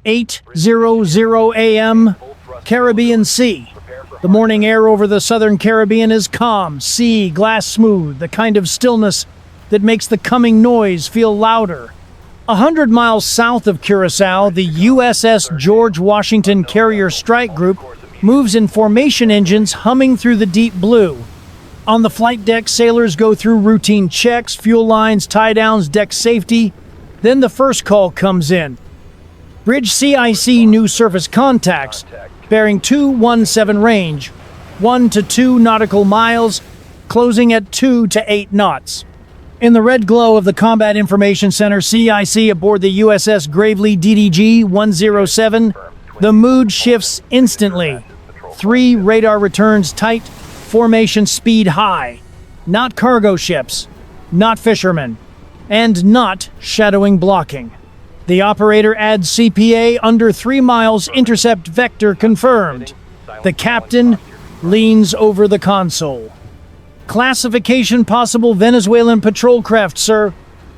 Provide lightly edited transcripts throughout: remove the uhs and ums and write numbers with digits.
8:00 a.m. Caribbean Sea. The morning air over the southern Caribbean is calm, sea, glass smooth, the kind of stillness that makes the coming noise feel louder. 100 miles south of Curaçao, the USS George Washington Carrier Strike Group moves in formation, engines humming through the deep blue. On the flight deck, sailors go through routine checks, fuel lines, tie-downs, deck safety. Then the first call comes in. Bridge CIC new surface contacts, bearing 217 range, 1 to 2 nautical miles, closing at 2 to 8 knots. In the red glow of the Combat Information Center CIC aboard the USS Gravely DDG-107, the mood shifts instantly. 3 radar returns tight, formation speed high. Not cargo ships, not fishermen, and not shadowing blocking. The operator adds CPA under 3 miles, intercept vector confirmed. The captain leans over the console. Classification possible Venezuelan patrol craft, sir.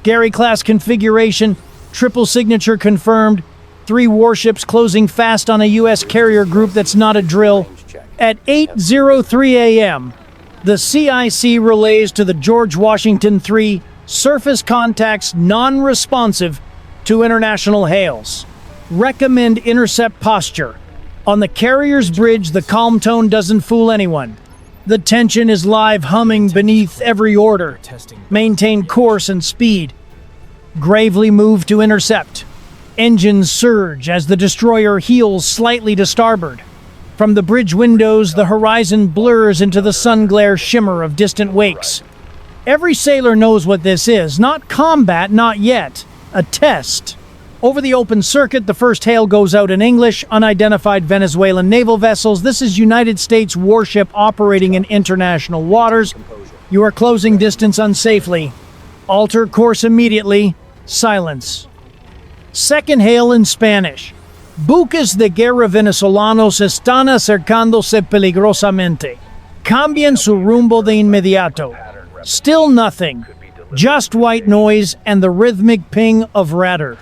Gary class configuration, triple signature confirmed. 3 warships closing fast on a U.S. carrier group that's not a drill. At 8:03 a.m., the CIC relays to the George Washington 3 surface contacts non-responsive to international hails. Recommend intercept posture. On the carrier's bridge, the calm tone doesn't fool anyone. The tension is live, humming beneath every order. Maintain course and speed. Gravely move to intercept. Engines surge as the destroyer heels slightly to starboard. From the bridge windows, the horizon blurs into the sun glare shimmer of distant wakes. Every sailor knows what this is. Not combat, not yet. A test. Over the open circuit, the first hail goes out in English. Unidentified Venezuelan naval vessels. This is United States warship operating in international waters. You are closing distance unsafely. Alter course immediately. Silence. Second hail in Spanish. Buques de guerra venezolanos están acercándose peligrosamente. Cambien su rumbo de inmediato. Still nothing. Just white noise and the rhythmic ping of rudder.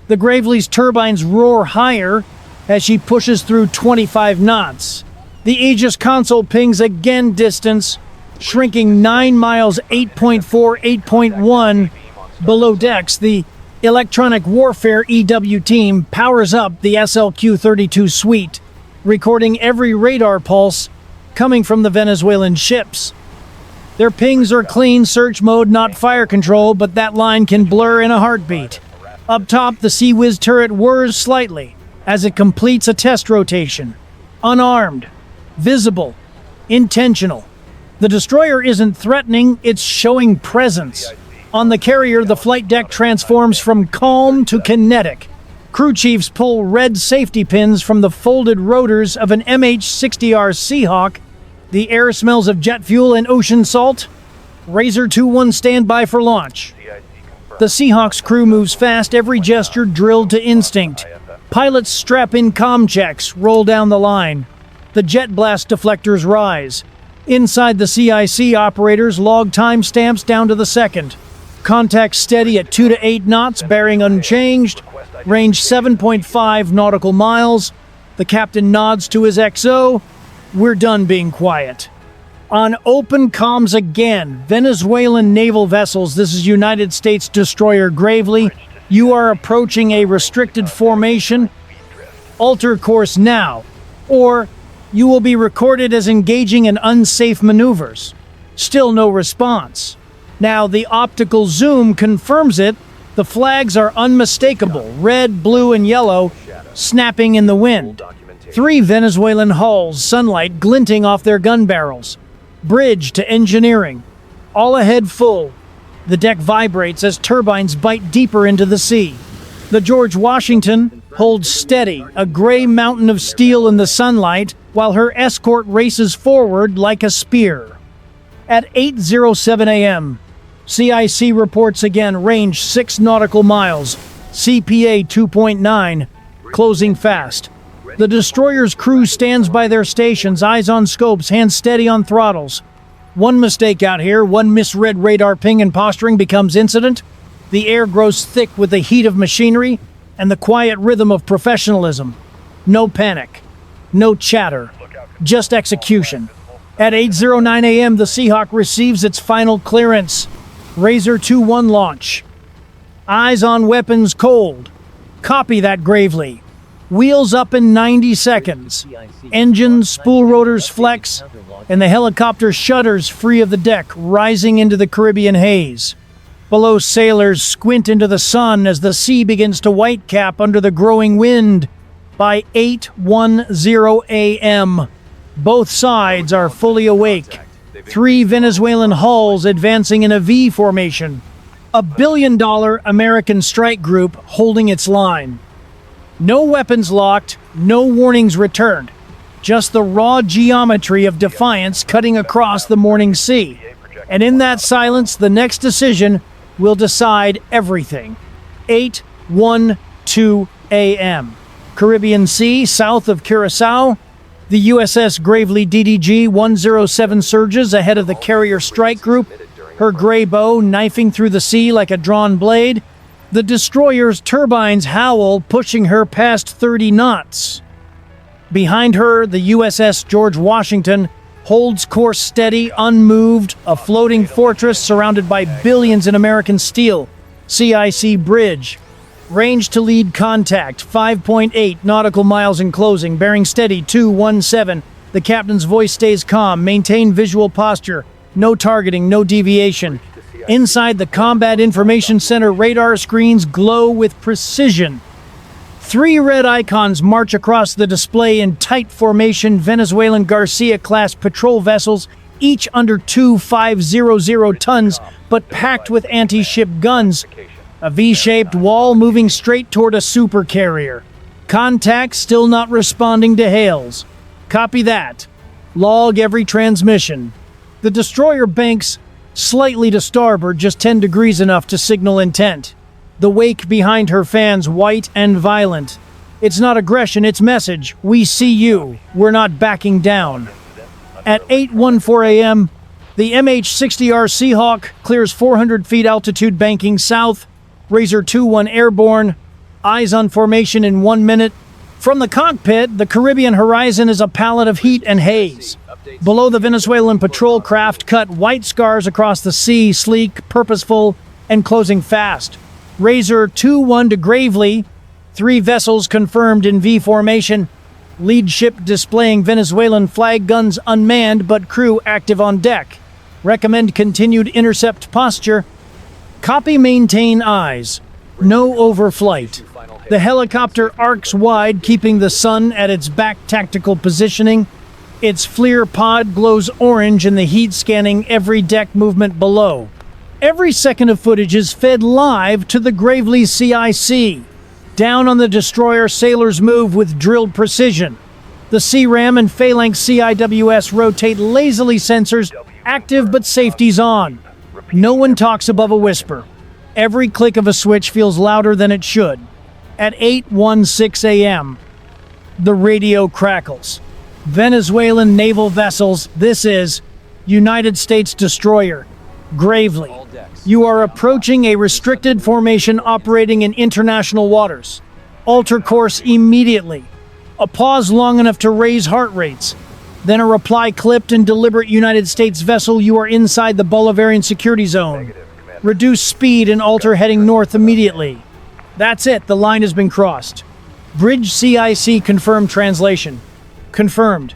The Gravely's turbines roar higher as she pushes through 25 knots. The Aegis console pings again distance, shrinking 9 miles, 8.4, 8.1 below decks. The Electronic Warfare EW team powers up the SLQ-32 suite, recording every radar pulse coming from the Venezuelan ships. Their pings are clean search mode, not fire control, but that line can blur in a heartbeat. Up top, the Sea Whiz turret whirs slightly as it completes a test rotation. Unarmed, visible, intentional. The destroyer isn't threatening, it's showing presence. On the carrier, the flight deck transforms from calm to kinetic. Crew chiefs pull red safety pins from the folded rotors of an MH-60R Seahawk. The air smells of jet fuel and ocean salt. Razor 2-1 standby for launch. The Seahawk's crew moves fast, every gesture drilled to instinct. Pilots strap in comm checks, roll down the line. The jet blast deflectors rise. Inside the CIC, operators log timestamps down to the second. Contact steady at 2 to 8 knots, bearing unchanged. Range 7.5 nautical miles. The captain nods to his XO. We're done being quiet. On open comms again, Venezuelan naval vessels. This is United States destroyer Gravely. You are approaching a restricted formation. Alter course now, or you will be recorded as engaging in unsafe maneuvers. Still no response. Now the optical zoom confirms it. The flags are unmistakable, red, blue, and yellow, snapping in the wind. 3 Venezuelan hulls, sunlight glinting off their gun barrels. Bridge to engineering. All ahead full. The deck vibrates as turbines bite deeper into the sea. The George Washington holds steady, a gray mountain of steel in the sunlight, while her escort races forward like a spear. At 8:07 a.m., CIC reports again, range 6 nautical miles, CPA 2.9, closing fast. The destroyer's crew stands by their stations, eyes on scopes, hands steady on throttles. One mistake out here, one misread radar ping and posturing becomes incident. The air grows thick with the heat of machinery. and the quiet rhythm of professionalism. No panic, no chatter, just execution. At 8:09 a.m., the Seahawk receives its final clearance. Razor 2-1 launch. Eyes on weapons cold. Copy that Gravely. Wheels up in 90 seconds. Engines, spool rotors flex, and the helicopter shudders free of the deck, rising into the Caribbean haze. Below, sailors squint into the sun as the sea begins to whitecap under the growing wind. By 8:10 a.m., both sides are fully awake. 3 Venezuelan hulls advancing in a V formation. A billion-dollar American strike group holding its line. No weapons locked, no warnings returned. Just the raw geometry of defiance cutting across the morning sea. And in that silence, the next decision will decide everything. 8:12 a.m. Caribbean Sea, south of Curaçao. The USS Gravely DDG-107 surges ahead of the carrier strike group, her gray bow knifing through the sea like a drawn blade. The destroyer's turbines howl, pushing her past 30 knots. Behind her, the USS George Washington holds course steady, unmoved, a floating fortress surrounded by billions in American steel. CIC bridge. Range to lead contact, 5.8 nautical miles in closing, bearing steady 217. The captain's voice stays calm, maintain visual posture, no targeting, no deviation. Inside the Combat Information Center, radar screens glow with precision. 3 red icons march across the display in tight formation, Venezuelan Garcia-class patrol vessels, each under 2,500 tons, but packed with anti-ship guns. A V-shaped wall moving straight toward a supercarrier. Contact still not responding to hails. Copy that. Log every transmission. The destroyer banks slightly to starboard, just 10 degrees enough to signal intent. The wake behind her fans white and violent. It's not aggression, it's message. We see you. We're not backing down. At 8:14 a.m., the MH-60R Seahawk clears 400 feet altitude banking south. Razor 2-1 airborne. Eyes on formation in 1 minute. From the cockpit, the Caribbean horizon is a palette of heat and haze. Below, the Venezuelan patrol craft cut white scars across the sea, sleek, purposeful, and closing fast. Razor 2-1 to Gravely. 3 vessels confirmed in V formation. Lead ship displaying Venezuelan flag guns unmanned, but crew active on deck. Recommend continued intercept posture. Copy, maintain eyes. No overflight. The helicopter arcs wide, keeping the sun at its back tactical positioning. Its FLIR pod glows orange in the heat, scanning every deck movement below. Every second of footage is fed live to the Gravely CIC. Down on the destroyer, sailors move with drilled precision. The C-RAM and Phalanx CIWS rotate lazily, sensors active but safety's on. No one talks above a whisper. Every click of a switch feels louder than it should. At 8:16 a.m., the radio crackles. Venezuelan naval vessels, this is United States destroyer, Gravely. You are approaching a restricted formation operating in international waters. Alter course immediately. A pause long enough to raise heart rates. Then a reply clipped and deliberate. United States vessel, you are inside the Bolivarian security zone. Reduce speed and alter heading north immediately. That's it, the line has been crossed. Bridge CIC confirmed translation. Confirmed.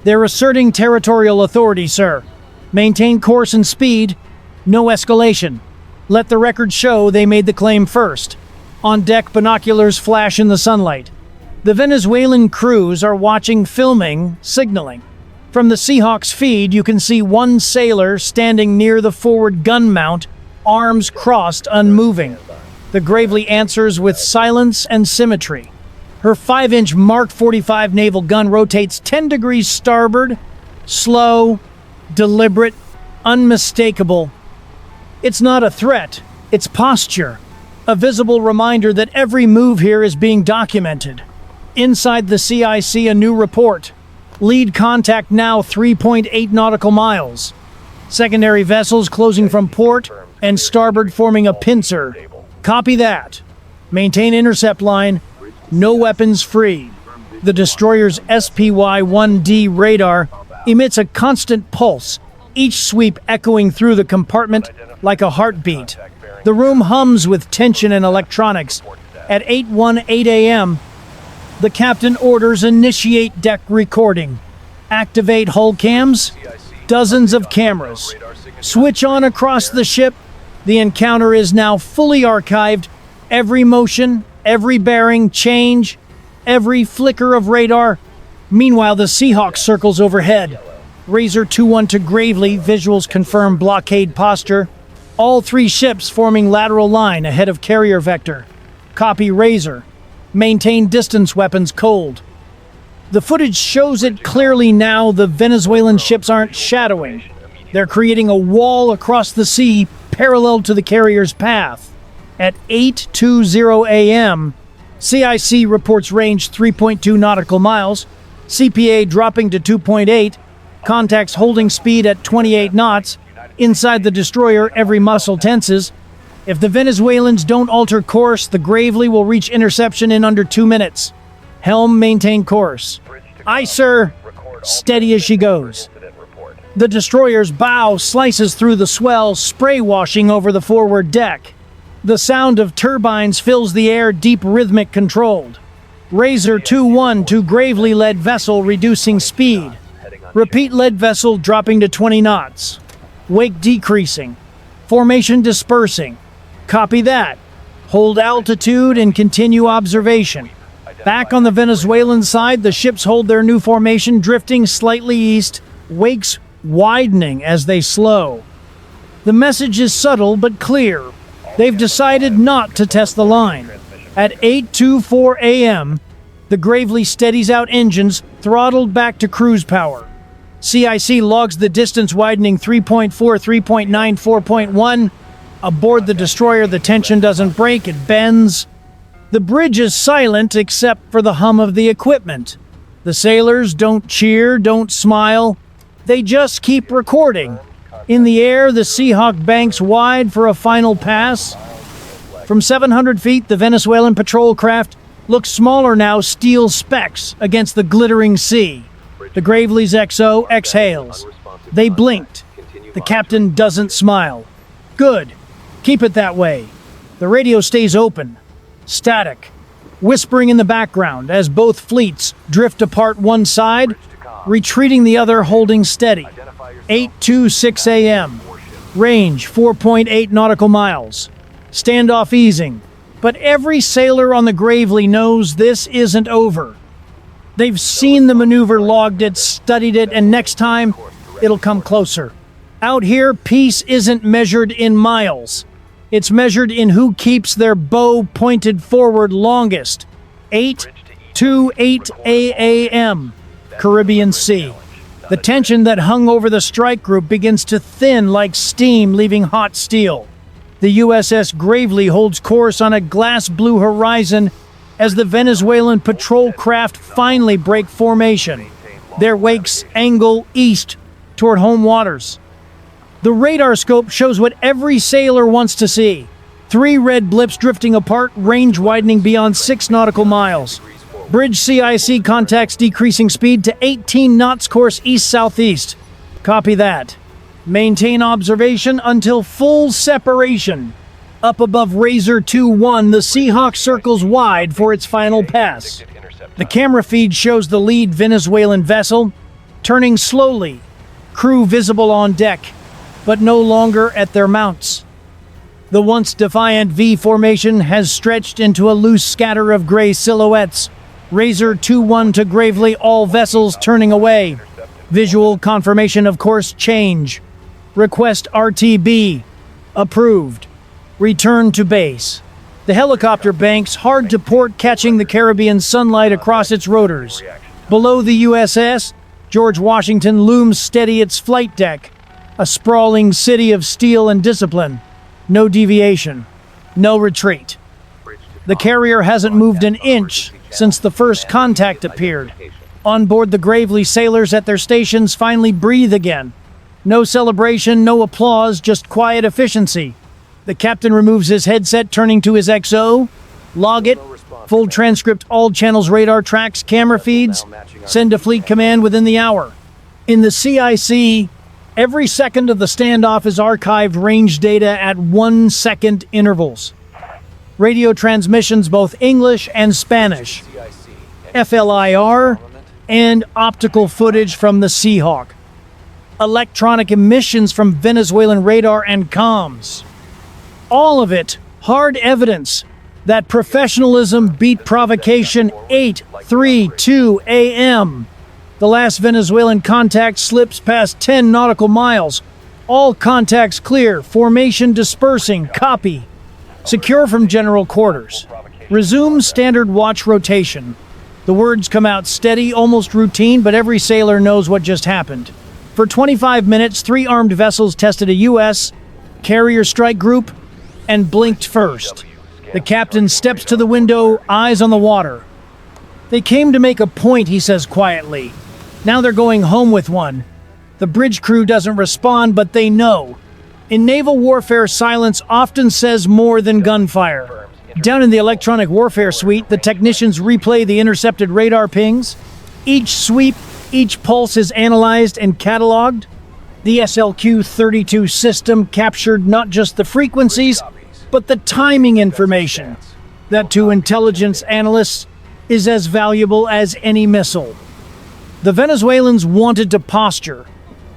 They're asserting territorial authority, sir. Maintain course and speed. No escalation. Let the record show they made the claim first. On deck, binoculars flash in the sunlight. The Venezuelan crews are watching, filming, signaling. From the Seahawk's feed, you can see one sailor standing near the forward gun mount, arms crossed, unmoving. The Gravely answers with silence and symmetry. Her 5-inch Mark 45 naval gun rotates 10 degrees starboard, slow, deliberate, unmistakable. It's not a threat, it's posture. A visible reminder that every move here is being documented. Inside the CIC, a new report. Lead contact now 3.8 nautical miles. Secondary vessels closing from port and starboard forming a pincer. Copy that. Maintain intercept line. No weapons free. The destroyer's SPY-1D radar emits a constant pulse, each sweep echoing through the compartment like a heartbeat. The room hums with tension and electronics. At 8:18 a.m., the captain orders initiate deck recording. Activate hull cams. Dozens of cameras. Switch on across the ship. The encounter is now fully archived. Every motion, every bearing change, every flicker of radar. Meanwhile, the Seahawk circles overhead. Razor 2-1 to Gravely, visuals confirm blockade posture. All three ships forming lateral line ahead of carrier vector. Copy Razor. Maintain distance weapons cold. The footage shows it clearly now. The Venezuelan ships aren't shadowing. They're creating a wall across the sea parallel to the carrier's path. At 8:20 a.m., CIC reports range 3.2 nautical miles, CPA dropping to 2.8, contacts holding speed at 28 knots. Inside the destroyer, every muscle tenses. If the Venezuelans don't alter course, the Gravely will reach interception in under 2 minutes. Helm, maintain course. Aye, sir. Steady as she goes. The destroyer's bow slices through the swell, spray washing over the forward deck. The sound of turbines fills the air, deep rhythmic controlled. Razor 2-1 to Gravely-led vessel reducing speed. Repeat lead vessel dropping to 20 knots. Wake decreasing. Formation dispersing. Copy that. Hold altitude and continue observation. Back on the Venezuelan side, the ships hold their new formation, drifting slightly east, wakes widening as they slow. The message is subtle but clear. They've decided not to test the line. At 8:24 a.m., the Gravely steadies out engines, throttled back to cruise power. CIC logs the distance widening 3.4, 3.9, 4.1. Aboard the destroyer, the tension doesn't break, it bends. The bridge is silent except for the hum of the equipment. The sailors don't cheer, don't smile. They just keep recording. In the air, the Seahawk banks wide for a final pass. From 700 feet, the Venezuelan patrol craft looks smaller now, steel specks against the glittering sea. The Gravely's XO exhales. They blinked. The captain doesn't smile. Good. Keep it that way. The radio stays open. Static. Whispering in the background as both fleets drift apart one side, retreating the other, holding steady. 8:26 a.m. Range 4.8 nautical miles. Standoff easing. But every sailor on the Gravely knows this isn't over. They've seen the maneuver, logged it, studied it, and next time, it'll come closer. Out here, peace isn't measured in miles. It's measured in who keeps their bow pointed forward longest. 8:28 a.m. Caribbean Sea. The tension that hung over the strike group begins to thin like steam leaving hot steel. The USS Gravely holds course on a glass blue horizon as the Venezuelan patrol craft finally break formation. Their wakes angle east toward home waters. The radar scope shows what every sailor wants to see. 3 red blips drifting apart, range widening beyond 6 nautical miles. Bridge CIC contacts decreasing speed to 18 knots, course east-southeast. Copy that. Maintain observation until full separation. Up above Razor 2-1, the Seahawk circles wide for its final pass. The camera feed shows the lead Venezuelan vessel turning slowly, crew visible on deck, but no longer at their mounts. The once defiant V formation has stretched into a loose scatter of gray silhouettes. Razor 2-1 to Gravely, all vessels turning away. Visual confirmation of course change. Request RTB. Approved. Return to base. The helicopter banks hard to port, catching the Caribbean sunlight across its rotors. Below the USS, George Washington looms steady its flight deck. A sprawling city of steel and discipline. No deviation. No retreat. The carrier hasn't moved an inch since the first contact appeared. On board the Gravely, sailors at their stations finally breathe again. No celebration, no applause, just quiet efficiency. The captain removes his headset, turning to his XO. Log it. Full transcript, all channels, radar tracks, camera feeds. Send to Fleet Command within the hour. In the CIC, every second of the standoff is archived range data at 1 second intervals. Radio transmissions both English and Spanish. FLIR and optical footage from the Seahawk. Electronic emissions from Venezuelan radar and comms. All of it hard evidence that professionalism beat provocation. 8:32 a.m. The last Venezuelan contact slips past 10 nautical miles. All contacts clear. Formation dispersing. Copy. Secure from general quarters. Resume standard watch rotation. The words come out steady, almost routine, but every sailor knows what just happened. For 25 minutes, 3 armed vessels tested a U.S. carrier strike group and blinked first. The captain steps to the window, eyes on the water. They came to make a point, he says quietly. Now they're going home with one. The bridge crew doesn't respond, but they know. In naval warfare, silence often says more than gunfire. Down in the electronic warfare suite, the technicians replay the intercepted radar pings. Each sweep, each pulse is analyzed and cataloged. The SLQ-32 system captured not just the frequencies, but the timing information. That to intelligence analysts is as valuable as any missile. The Venezuelans wanted to posture.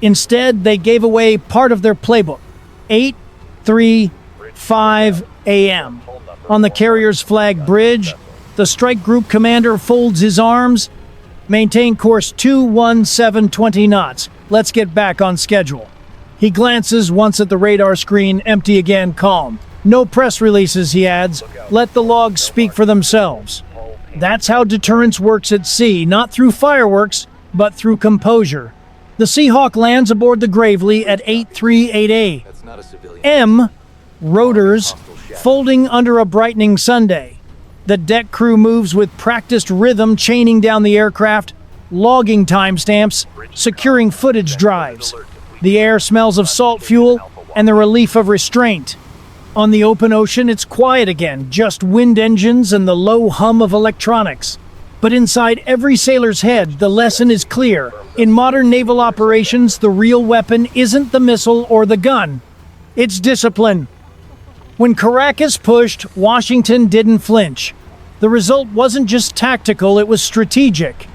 Instead, they gave away part of their playbook. 8:35 a.m. On the carrier's flag bridge, the strike group commander folds his arms. Maintain course 21720 knots. Let's get back on schedule. He glances once at the radar screen, empty again, calm. No press releases, he adds. Let the logs speak for themselves. That's how deterrence works at sea, not through fireworks, but through composure. The Seahawk lands aboard the Gravely at 8:38 a.m. Rotors folding under a brightening Sunday. The deck crew moves with practiced rhythm, chaining down the aircraft, logging timestamps, securing footage drives. The air smells of salt fuel and the relief of restraint. On the open ocean, it's quiet again, just wind engines and the low hum of electronics. But inside every sailor's head, the lesson is clear. In modern naval operations, the real weapon isn't the missile or the gun. It's discipline. When Caracas pushed, Washington didn't flinch. The result wasn't just tactical, it was strategic.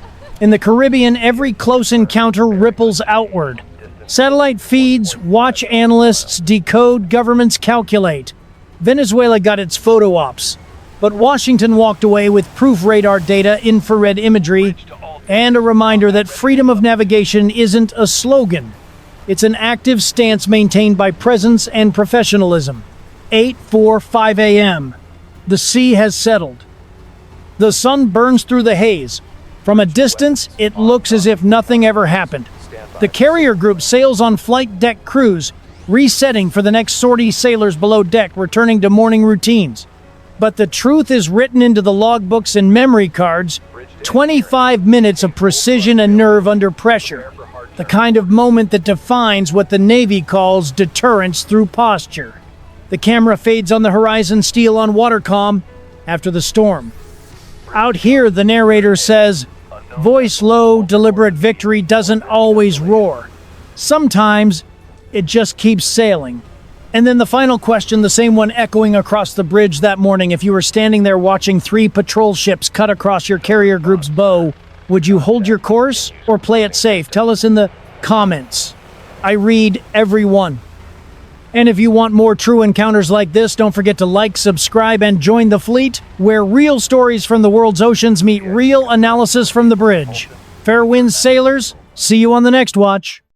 In the Caribbean, every close encounter ripples outward. Satellite feeds, watch analysts decode, governments calculate. Venezuela got its photo ops, but Washington walked away with proof radar data, infrared imagery, and a reminder that freedom of navigation isn't a slogan. It's an active stance maintained by presence and professionalism. 8:45 a.m. The sea has settled. The sun burns through the haze. From a distance, it looks as if nothing ever happened. The carrier group sails on flight deck cruise, resetting for the next sortie. Sailors below deck returning to morning routines. But the truth is written into the logbooks and memory cards. 25 minutes of precision and nerve under pressure. The kind of moment that defines what the Navy calls deterrence through posture. The camera fades on the horizon, steel on watercom after the storm. Out here, the narrator says, voice low, deliberate victory doesn't always roar. Sometimes it just keeps sailing. And then the final question, the same one echoing across the bridge that morning. If you were standing there watching 3 patrol ships cut across your carrier group's bow, would you hold your course or play it safe? Tell us in the comments. I read every one. And if you want more true encounters like this, don't forget to like, subscribe, and join the fleet, where real stories from the world's oceans meet real analysis from the bridge. Fair winds, sailors. See you on the next watch.